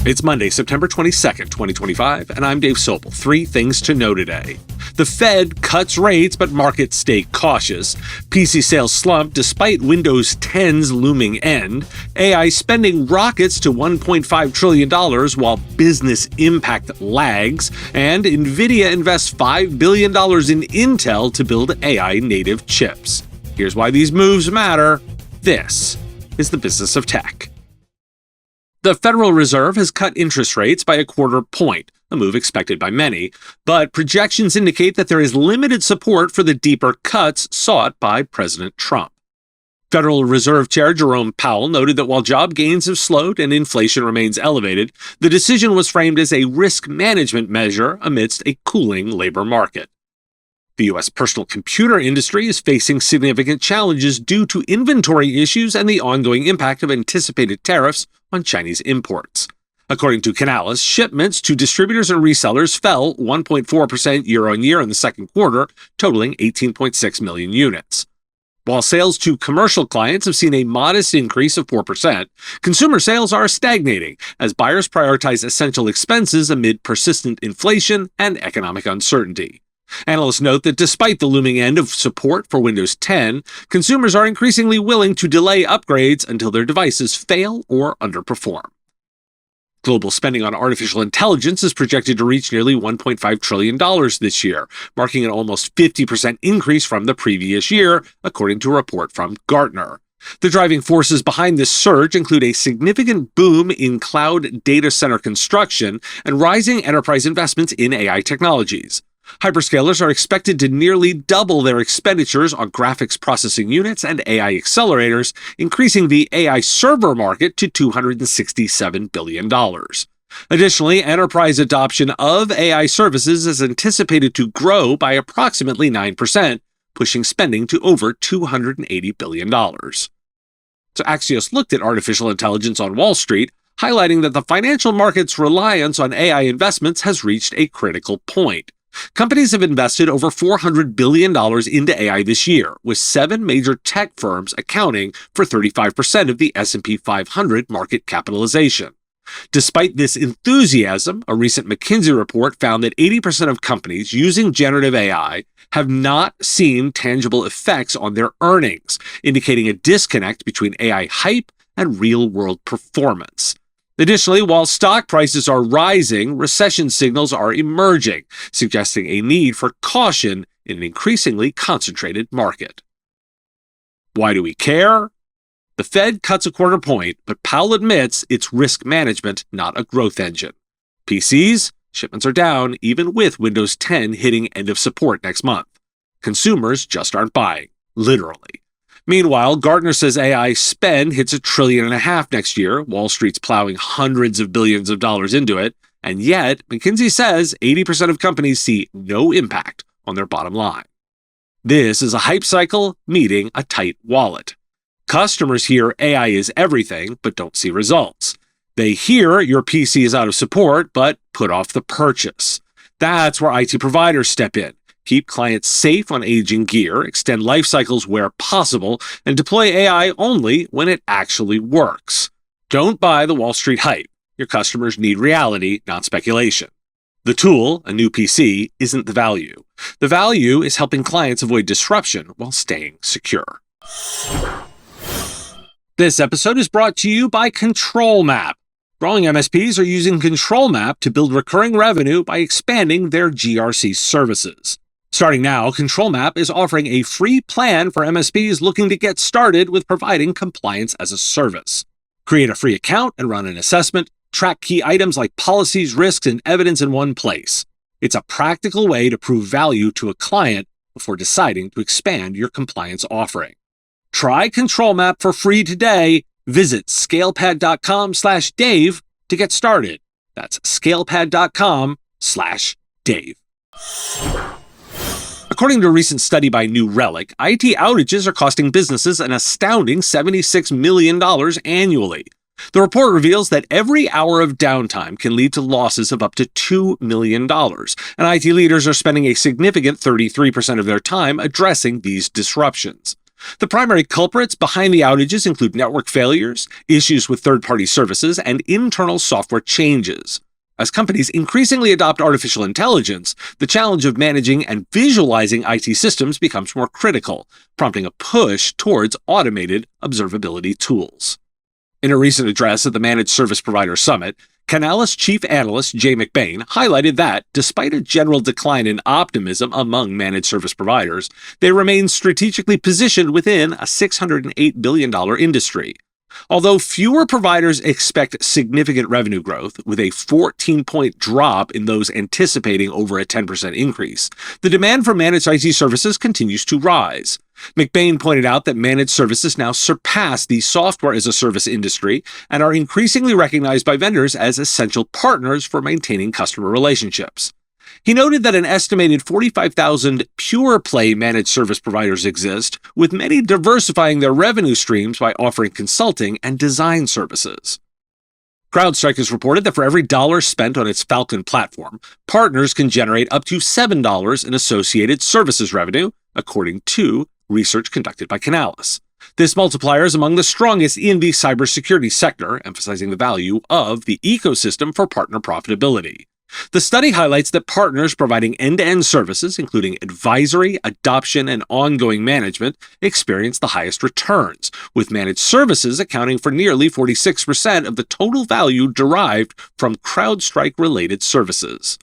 It's Monday, September 22nd, 2025, and I'm Dave Sobel. Three things to know today. The Fed cuts rates, but markets stay cautious. PC sales slump despite Windows 10's looming end. AI spending rockets to $1.5 trillion while business impact lags. And Nvidia invests $5 billion in Intel to build AI-native chips. Here's why these moves matter. This is the business of tech. The Federal Reserve has cut interest rates by a quarter point, a move expected by many, but projections indicate that there is limited support for the deeper cuts sought by President Trump. Federal Reserve Chair Jerome Powell noted that while job gains have slowed and inflation remains elevated, the decision was framed as a risk management measure amidst a cooling labor market. The U.S. personal computer industry is facing significant challenges due to inventory issues and the ongoing impact of anticipated tariffs on Chinese imports. According to Canalys, shipments to distributors and resellers fell 1.4% year-on-year in the second quarter, totaling 18.6 million units. While sales to commercial clients have seen a modest increase of 4%, consumer sales are stagnating as buyers prioritize essential expenses amid persistent inflation and economic uncertainty. Analysts note that despite the looming end of support for Windows 10, consumers are increasingly willing to delay upgrades until their devices fail or underperform. Global spending on artificial intelligence is projected to reach nearly $1.5 trillion this year, marking an almost 50% increase from the previous year, according to a report from Gartner. The driving forces behind this surge include a significant boom in cloud data center construction and rising enterprise investments in AI technologies. Hyperscalers are expected to nearly double their expenditures on graphics processing units and AI accelerators, increasing the AI server market to $267 billion. Additionally, enterprise adoption of AI services is anticipated to grow by approximately 9%, pushing spending to over $280 billion. So Axios looked at artificial intelligence on Wall Street, highlighting that the financial market's reliance on AI investments has reached a critical point. Companies have invested over $400 billion into AI this year, with 7 major tech firms accounting for 35% of the S&P 500 market capitalization. Despite this enthusiasm, a recent McKinsey report found that 80% of companies using generative AI have not seen tangible effects on their earnings, indicating a disconnect between AI hype and real-world performance. Additionally, while stock prices are rising, recession signals are emerging, suggesting a need for caution in an increasingly concentrated market. Why do we care? The Fed cuts a quarter point, but Powell admits it's risk management, not a growth engine. PCs, shipments are down, even with Windows 10 hitting end of support next month. Consumers just aren't buying, literally. Meanwhile, Gartner says AI spend hits $1.5 trillion next year. Wall Street's plowing hundreds of billions of dollars into it. And yet, McKinsey says 80% of companies see no impact on their bottom line. This is a hype cycle meeting a tight wallet. Customers hear AI is everything, but don't see results. They hear your PC is out of support, but put off the purchase. That's where IT providers step in. Keep clients safe on aging gear, extend life cycles where possible, and deploy AI only when it actually works. Don't buy the Wall Street hype. Your customers need reality, not speculation. The tool, a new PC, isn't the value. The value is helping clients avoid disruption while staying secure. This episode is brought to you by Control Map. Growing MSPs are using Control Map to build recurring revenue by expanding their GRC services. Starting now, Control Map is offering a free plan for MSPs looking to get started with providing compliance as a service. Create a free account and run an assessment. Track key items like policies, risks, and evidence in one place. It's a practical way to prove value to a client before deciding to expand your compliance offering. Try Control Map for free today. Visit scalepad.com/Dave to get started. That's scalepad.com/Dave. According to a recent study by New Relic, IT outages are costing businesses an astounding $76 million annually. The report reveals that every hour of downtime can lead to losses of up to $2 million, and IT leaders are spending a significant 33% of their time addressing these disruptions. The primary culprits behind the outages include network failures, issues with third-party services, and internal software changes. As companies increasingly adopt artificial intelligence, the challenge of managing and visualizing IT systems becomes more critical, prompting a push towards automated observability tools. In a recent address at the Managed Service Provider Summit, Canalys Chief Analyst Jay McBain highlighted that, despite a general decline in optimism among managed service providers, they remain strategically positioned within a $608 billion industry. Although fewer providers expect significant revenue growth, with a 14-point drop in those anticipating over a 10% increase, the demand for managed IT services continues to rise. McBain pointed out that managed services now surpass the software-as-a-service industry and are increasingly recognized by vendors as essential partners for maintaining customer relationships. He noted that an estimated 45,000 pure-play managed service providers exist, with many diversifying their revenue streams by offering consulting and design services. CrowdStrike has reported that for every dollar spent on its Falcon platform, partners can generate up to $7 in associated services revenue, according to research conducted by Canalys. This multiplier is among the strongest in the cybersecurity sector, emphasizing the value of the ecosystem for partner profitability. The study highlights that partners providing end-to-end services, including advisory, adoption, and ongoing management, experience the highest returns, with managed services accounting for nearly 46% of the total value derived from CrowdStrike-related services.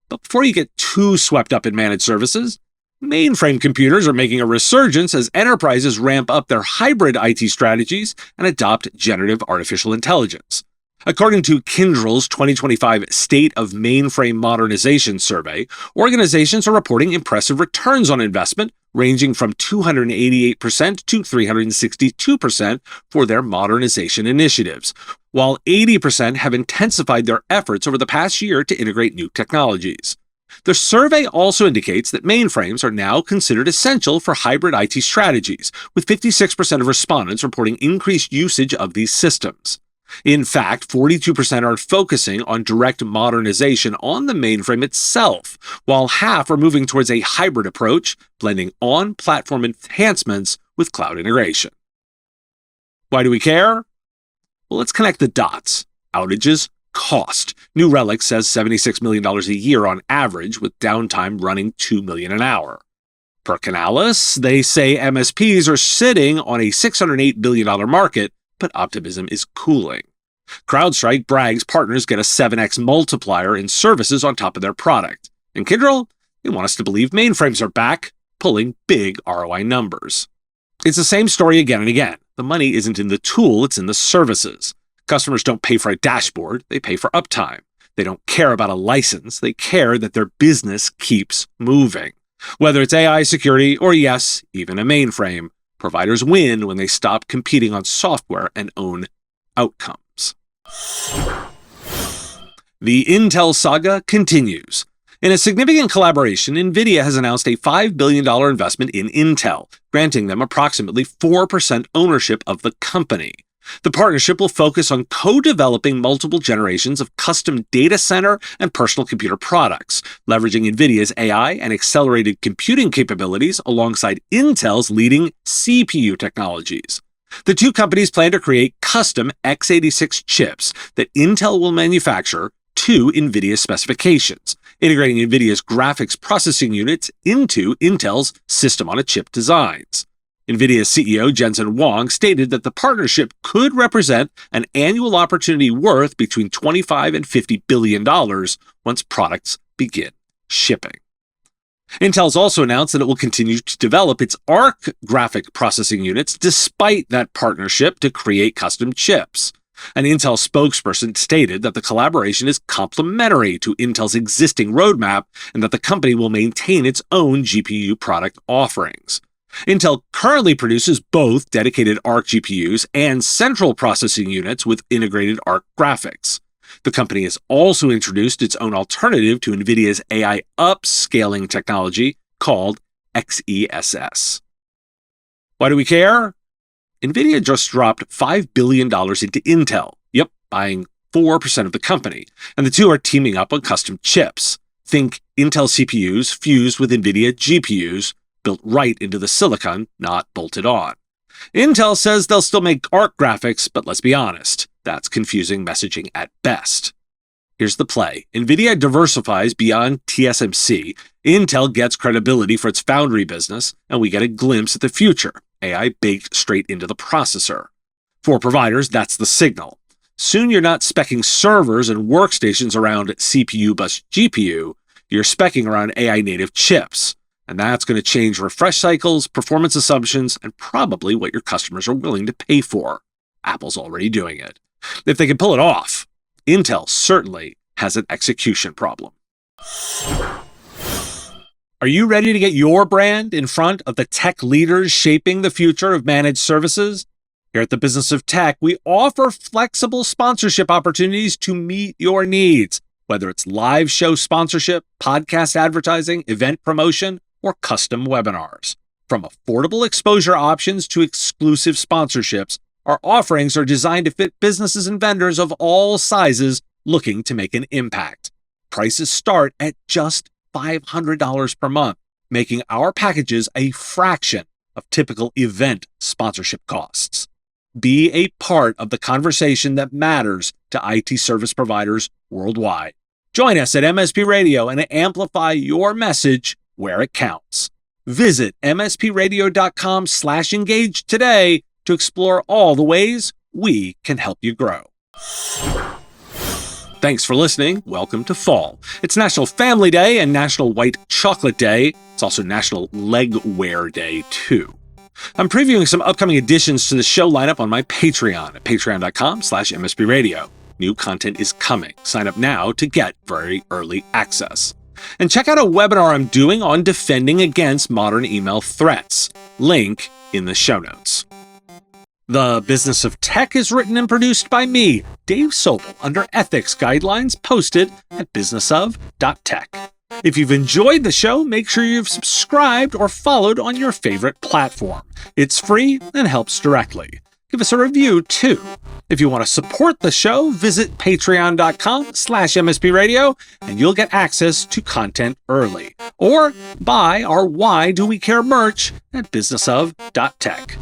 But before you get too swept up in managed services, mainframe computers are making a resurgence as enterprises ramp up their hybrid IT strategies and adopt generative artificial intelligence. According to Kyndryl's 2025 State of Mainframe Modernization Survey, organizations are reporting impressive returns on investment, ranging from 288% to 362% for their modernization initiatives, while 80% have intensified their efforts over the past year to integrate new technologies. The survey also indicates that mainframes are now considered essential for hybrid IT strategies, with 56% of respondents reporting increased usage of these systems. In fact, 42% are focusing on direct modernization on the mainframe itself, while half are moving towards a hybrid approach, blending on-platform enhancements with cloud integration. Why do we care? Well, let's connect the dots. Outages cost. New Relic says $76 million a year on average, with downtime running $2 million an hour. Per Canalys, they say MSPs are sitting on a $608 billion market, but optimism is cooling. CrowdStrike brags partners get a 7x multiplier in services on top of their product. And Kyndryl, they want us to believe mainframes are back, pulling big ROI numbers. It's the same story again and again. The money isn't in the tool, it's in the services. Customers don't pay for a dashboard, they pay for uptime. They don't care about a license, they care that their business keeps moving. Whether it's AI security or, yes, even a mainframe, providers win when they stop competing on software and own outcomes. The Intel saga continues. In a significant collaboration, Nvidia has announced a $5 billion investment in Intel, granting them approximately 4% ownership of the company. The partnership will focus on co-developing multiple generations of custom data center and personal computer products, leveraging NVIDIA's AI and accelerated computing capabilities alongside Intel's leading CPU technologies. The two companies plan to create custom x86 chips that Intel will manufacture to NVIDIA specifications, integrating NVIDIA's graphics processing units into Intel's system-on-a-chip designs. NVIDIA's CEO Jensen Huang stated that the partnership could represent an annual opportunity worth between $25 and $50 billion once products begin shipping. Intel's also announced that it will continue to develop its ARC graphic processing units despite that partnership to create custom chips. An Intel spokesperson stated that the collaboration is complementary to Intel's existing roadmap and that the company will maintain its own GPU product offerings. Intel currently produces both dedicated ARC GPUs and central processing units with integrated ARC graphics. The company has also introduced its own alternative to NVIDIA's AI upscaling technology called XESS. Why do we care? NVIDIA just dropped $5 billion into Intel, buying 4% of the company, and the two are teaming up on custom chips. Think Intel CPUs fused with NVIDIA GPUs built right into the silicon, not bolted on. Intel says they'll still make ARC graphics, but let's be honest, that's confusing messaging at best. Here's the play. Nvidia diversifies beyond TSMC, Intel gets credibility for its foundry business, and we get a glimpse at the future, AI baked straight into the processor. For providers, that's the signal. Soon you're not speccing servers and workstations around CPU bus GPU, you're speccing around AI native chips. And that's going to change refresh cycles, performance assumptions, and probably what your customers are willing to pay for. Apple's already doing it. If they can pull it off, Intel certainly has an execution problem. Are you ready to get your brand in front of the tech leaders shaping the future of managed services? Here at the Business of Tech, we offer flexible sponsorship opportunities to meet your needs, whether it's live show sponsorship, podcast advertising, event promotion, or custom webinars. From affordable exposure options to exclusive sponsorships, our offerings are designed to fit businesses and vendors of all sizes looking to make an impact. Prices start at just $500 per month, making our packages a fraction of typical event sponsorship costs. Be a part of the conversation that matters to IT service providers worldwide. Join us at MSP Radio and amplify your message where it counts. Visit mspradio.com/engage today to explore all the ways we can help you grow. Thanks for listening. Welcome to fall. It's National Family Day and National White Chocolate Day. It's also National Leg Wear Day, too. I'm previewing some upcoming additions to the show lineup on my Patreon at patreon.com/mspradio. New content is coming. Sign up now to get very early access. And check out a webinar I'm doing on defending against modern email threats. Link in the show notes. The Business of Tech is written and produced by me, Dave Sobel, under ethics guidelines posted at businessof.tech. If you've enjoyed the show, make sure you've subscribed or followed on your favorite platform. It's free and helps directly. Give us a review, too. If you want to support the show, visit patreon.com/mspradio and you'll get access to content early. Or buy our Why Do We Care merch at businessof.tech.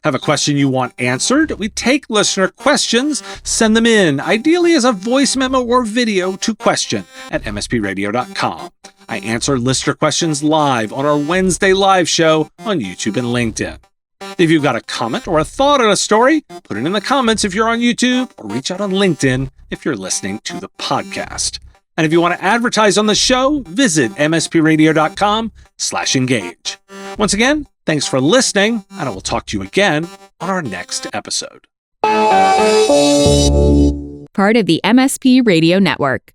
Have a question you want answered? We take listener questions, send them in, ideally as a voice memo or video to question@mspradio.com. I answer listener questions live on our Wednesday live show on YouTube and LinkedIn. If you've got a comment or a thought on a story, put it in the comments if you're on YouTube, or reach out on LinkedIn if you're listening to the podcast. And if you want to advertise on the show, visit mspradio.com/engage. Once again, thanks for listening, and I will talk to you again on our next episode. Part of the MSP Radio Network.